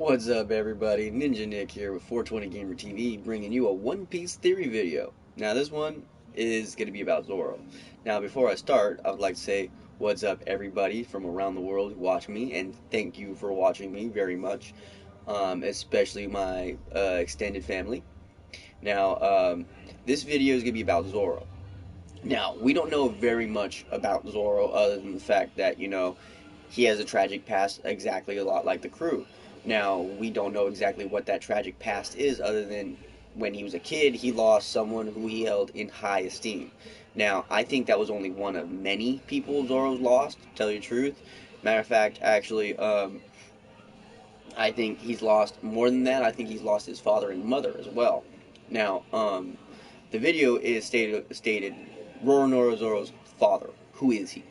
What's up, everybody? Ninja Nick here with 420 Gamer TV, bringing you a One Piece theory video. Now, this one is going to be about Zoro. Now, before I start, I would like to say what's up, everybody from around the world who watch me, and thank you for watching me very much, especially my extended family. Now, this video is going to be about Zoro. Now, we don't know very much about Zoro other than the fact that, he has a tragic past exactly a lot like the crew. Now, we don't know exactly what that tragic past is other than when he was a kid, he lost someone who he held in high esteem. Now, I think that was only one of many people Zoro's lost, to tell you the truth. Matter of fact, actually, I think he's lost more than that. I think he's lost his father and mother as well. Now, the video is stated Roronoa Zoro's father. Who is he?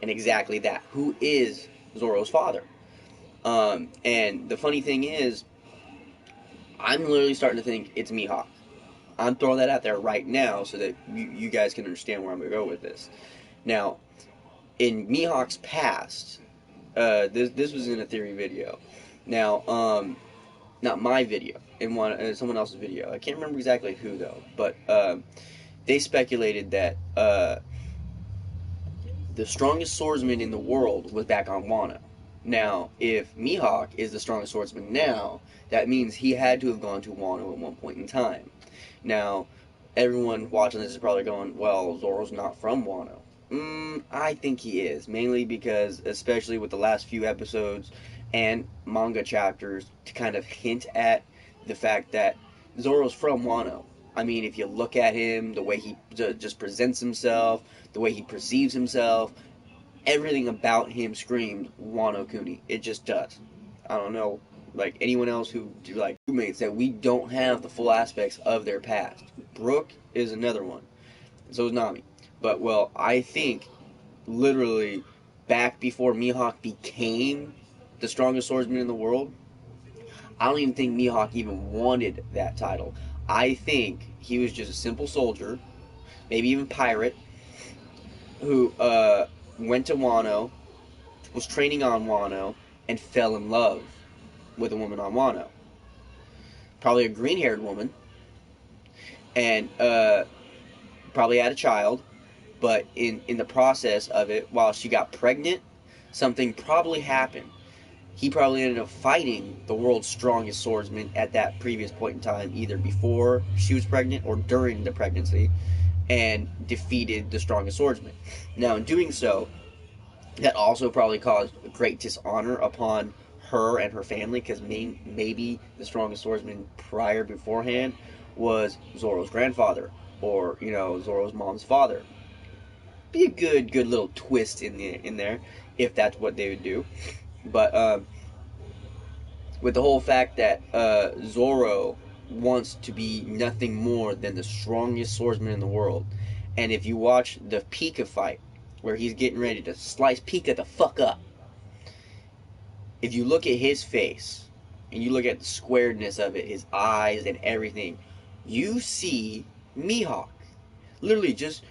And exactly that. Who is Zoro's father? And the funny thing is, I'm literally starting to think it's Mihawk. I'm throwing that out there right now so that you guys can understand where I'm going to go with this. Now, in Mihawk's past, this was in a theory video. Now, not my video, in someone else's video. I can't remember exactly who though, but they speculated that the strongest swordsman in the world was back on Wano. Now, if Mihawk is the strongest swordsman now, that means he had to have gone to Wano at one point in time. Now, everyone watching this is probably going, well, Zoro's not from Wano. I think he is, mainly because, especially with the last few episodes and manga chapters, to kind of hint at the fact that Zoro's from Wano. I mean, if you look at him, the way he just presents himself, the way he perceives himself, everything about him screams Wano Kuni. It just does. I don't know, like anyone else who like roommates that we don't have the full aspects of their past. Brook is another one. So is Nami. But well, I think literally back before Mihawk became the strongest swordsman in the world, I don't even think Mihawk even wanted that title. I think he was just a simple soldier, maybe even pirate, who went to Wano, was training on Wano, and fell in love with a woman on Wano. Probably a green-haired woman, and probably had a child, but in the process of it, while she got pregnant, something probably happened. He probably ended up fighting the world's strongest swordsman at that previous point in time, either before she was pregnant or during the pregnancy, and defeated the strongest swordsman. Now, in doing so, that also probably caused great dishonor upon her and her family, because maybe the strongest swordsman beforehand was Zoro's grandfather, or, Zoro's mom's father. Be a good little twist in there, if that's what they would do. But with the whole fact that Zoro wants to be nothing more than the strongest swordsman in the world, and if you watch the Pika fight, where he's getting ready to slice Pika the fuck up, if you look at his face, and you look at the squareness of it, his eyes and everything, you see Mihawk. Literally just,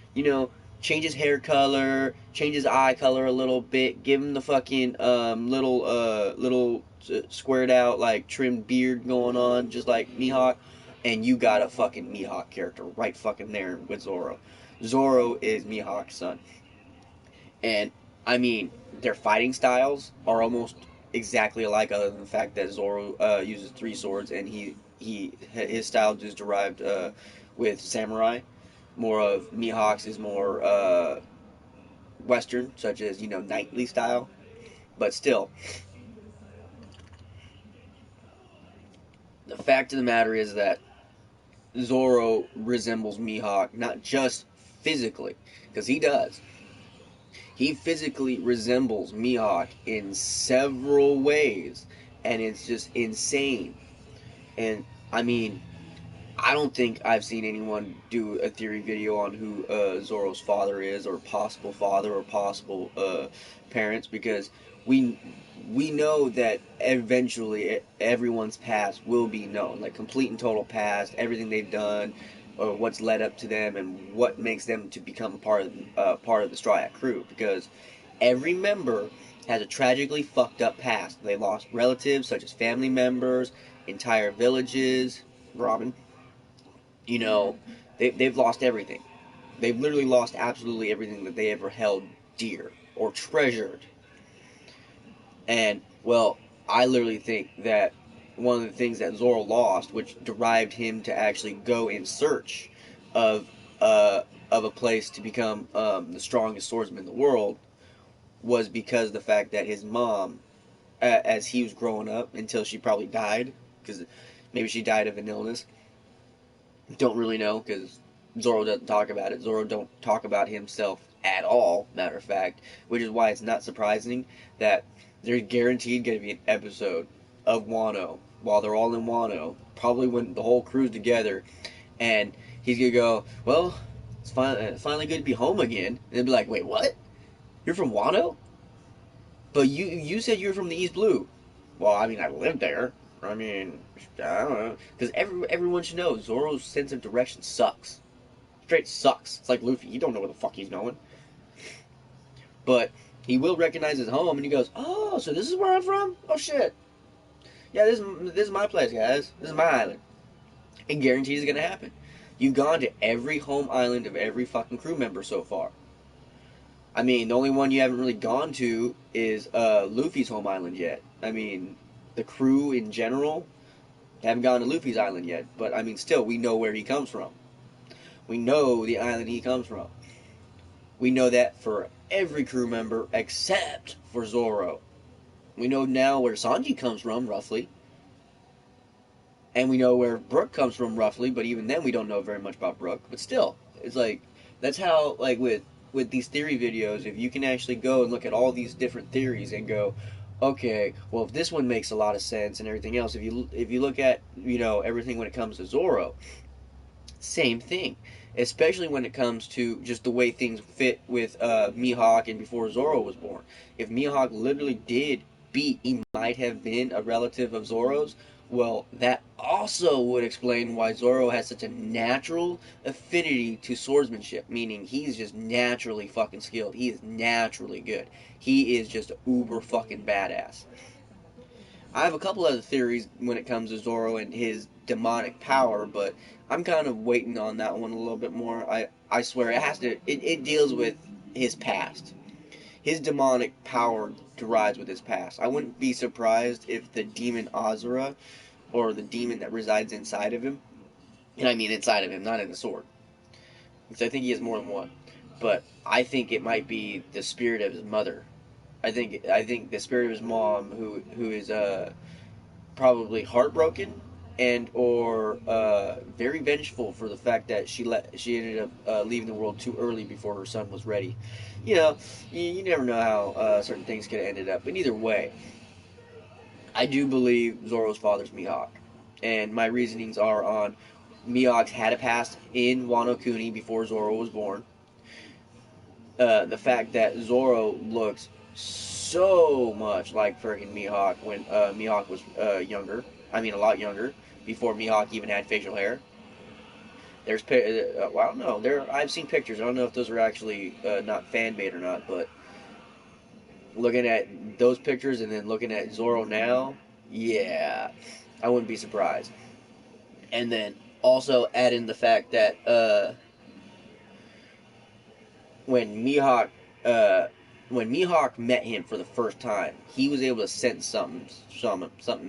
change his hair color, change his eye color a little bit, give him the fucking little squared out, like trimmed beard going on, just like Mihawk, and you got a fucking Mihawk character right fucking there with Zoro. Zoro is Mihawk's son. And, I mean, their fighting styles are almost exactly alike, other than the fact that Zoro uses 3 swords, and his style is derived with samurai. More of Mihawk's is more Western, such as, knightly style. But still, the fact of the matter is that Zoro resembles Mihawk, not just physically, because he does. He physically resembles Mihawk in several ways, and it's just insane. And, I mean, I don't think I've seen anyone do a theory video on who Zoro's father is, or possible father, or possible parents, because we know that eventually everyone's past will be known, like complete and total past, everything they've done, or what's led up to them, and what makes them to become part of the Straw Hat crew, because every member has a tragically fucked up past. They lost relatives such as family members, entire villages. Robin, you know, they've lost everything. They've literally lost absolutely everything that they ever held dear or treasured. And, well, I literally think that one of the things that Zoro lost, which derived him to actually go in search of uh, of a place to become the strongest swordsman in the world, was because of the fact that his mom, as he was growing up, until she probably died, because maybe she died of an illness. Don't really know, because Zoro doesn't talk about it. Zoro don't talk about himself at all, matter of fact, which is why it's not surprising that there's guaranteed going to be an episode of Wano while they're all in Wano, probably when the whole crew's together, and he's going to go, well, it's finally good to be home again. And they'll be like, wait, what? You're from Wano? But you said you were from the East Blue. Well, I mean, I lived there. I mean, I don't know. Because everyone should know Zoro's sense of direction sucks. Straight sucks. It's like Luffy. You don't know where the fuck he's going. But he will recognize his home, and he goes, oh, so this is where I'm from? Oh, shit. Yeah, this is my place, guys. This is my island. And guarantees it's going to happen. You've gone to every home island of every fucking crew member so far. I mean, the only one you haven't really gone to is Luffy's home island yet. I mean, the crew in general haven't gone to Luffy's island yet. But, I mean, still, we know where he comes from. We know the island he comes from. We know that for every crew member except for Zoro. We know now where Sanji comes from, roughly. And we know where Brook comes from, roughly. But even then, we don't know very much about Brook. But still, it's like, that's how, like, with these theory videos, if you can actually go and look at all these different theories and go, okay, well, if this one makes a lot of sense and everything else, if you look at, you know, everything when it comes to Zoro, same thing. Especially when it comes to just the way things fit with Mihawk and before Zoro was born. If Mihawk literally did beat, he might have been a relative of Zoro's, well, that also would explain why Zoro has such a natural affinity to swordsmanship, meaning he's just naturally fucking skilled. He is naturally good. He is just uber fucking badass. I have a couple other theories when it comes to Zoro and his demonic power, but I'm kind of waiting on that one a little bit more. I swear it deals with his past. His demonic power derives with his past. I wouldn't be surprised if the demon Azura, or the demon that resides inside of him, and I mean inside of him, not in the sword, because I think he has more than one. But I think it might be the spirit of his mother. I think the spirit of his mom, who is probably heartbroken and or very vengeful for the fact that she ended up leaving the world too early before her son was ready. You know, you never know how certain things could have ended up. But either way, I do believe Zoro's father's Mihawk, and my reasonings are on Mihawk's had a past in Wano Kuni before Zoro was born. The fact that Zoro looks so much like friggin' Mihawk when Mihawk was younger. I mean, a lot younger, before Mihawk even had facial hair. Well, I don't know. I've seen pictures. I don't know if those are actually not fan made or not, but looking at those pictures and then looking at Zoro now, yeah, I wouldn't be surprised. And then also add in the fact that when Mihawk uh, when Mihawk met him for the first time, he was able to sense something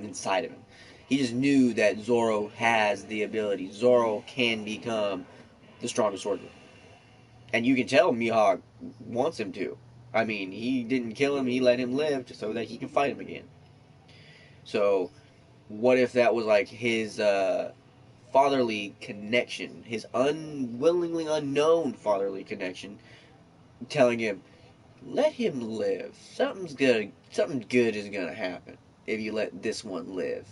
inside of him. He just knew that Zoro has the ability. Zoro can become the strongest swordsman, and you can tell Mihawk wants him to. I mean, he didn't kill him; he let him live just so that he can fight him again. So, what if that was like his fatherly connection, his unwillingly unknown fatherly connection, telling him, let him live. Something good is gonna happen if you let this one live.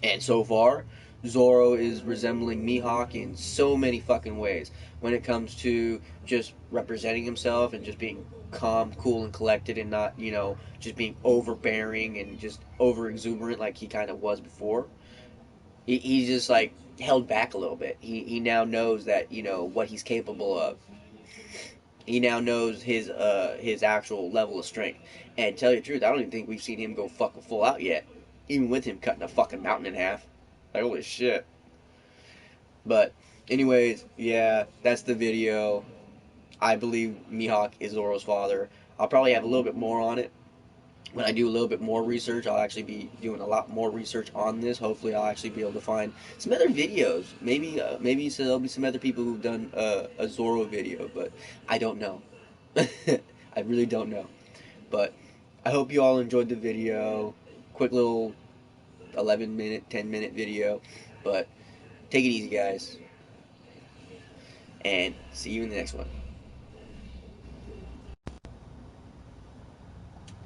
And so far, Zoro is resembling Mihawk in so many fucking ways. When it comes to just representing himself and just being calm, cool, and collected, and not, just being overbearing and just over exuberant like he kind of was before. He's just like held back a little bit. He now knows that what he's capable of. He now knows his actual level of strength. And to tell you the truth, I don't even think we've seen him go fucking full out yet. Even with him cutting a fucking mountain in half. Like, holy shit. But, anyways, yeah, that's the video. I believe Mihawk is Zoro's father. I'll probably have a little bit more on it. When I do a little bit more research, I'll actually be doing a lot more research on this. Hopefully, I'll actually be able to find some other videos. Maybe so there'll be some other people who've done a Zoro video, but I don't know. I really don't know. But I hope you all enjoyed the video. Quick little 11-minute, 10-minute video. But take it easy, guys. And see you in the next one.